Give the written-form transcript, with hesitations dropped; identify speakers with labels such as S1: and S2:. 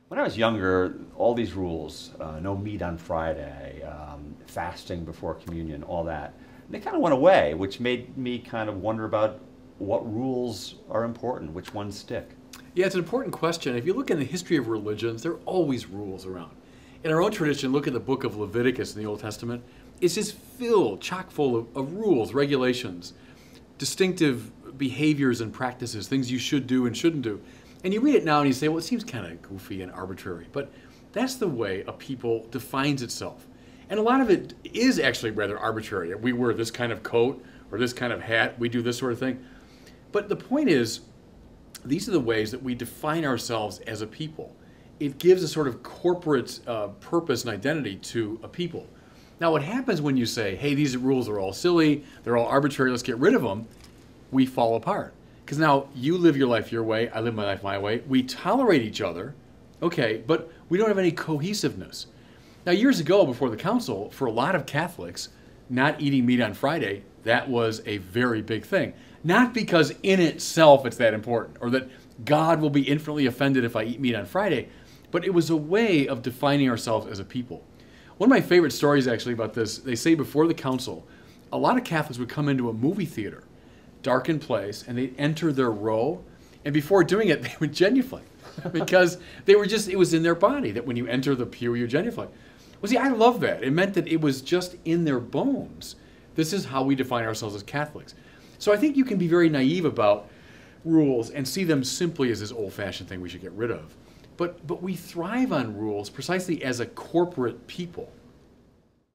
S1: When I was younger, all these rules, no meat on Friday, fasting before communion, all that, they kind of went away, which made me kind of wonder about what rules are important, which ones stick.
S2: Yeah, it's an important question. If you look in the history of religions, there are always rules around. In our own tradition, look at the book of Leviticus in the Old Testament. It's just filled, chock full of rules, regulations, distinctive behaviors and practices, things you should do and shouldn't do. And you read it now and you say, well, it seems kind of goofy and arbitrary. But that's the way a people defines itself. And a lot of it is actually rather arbitrary. We wear this kind of coat or this kind of hat. We do this sort of thing. But the point is, these are the ways that we define ourselves as a people. It gives a sort of corporate purpose and identity to a people. Now, what happens when you say, hey, these rules are all silly, they're all arbitrary, let's get rid of them, we fall apart. Because now you live your life your way, I live my life my way. We tolerate each other, okay, but we don't have any cohesiveness. Now, years ago, before the council, for a lot of Catholics, not eating meat on Friday, that was a very big thing. Not because in itself it's that important, or that God will be infinitely offended if I eat meat on Friday, but it was a way of defining ourselves as a people. One of my favorite stories actually about this, they say before the council, a lot of Catholics would come into a movie theater, darkened place, and they'd enter their row, and before doing it, they would genuflect. Because they were just, it was in their body that when you enter the pew, you genuflect. Well, see, I love that. It meant that it was just in their bones. This is how we define ourselves as Catholics. So I think you can be very naive about rules and see them simply as this old-fashioned thing we should get rid of. But we thrive on rules precisely as a corporate people.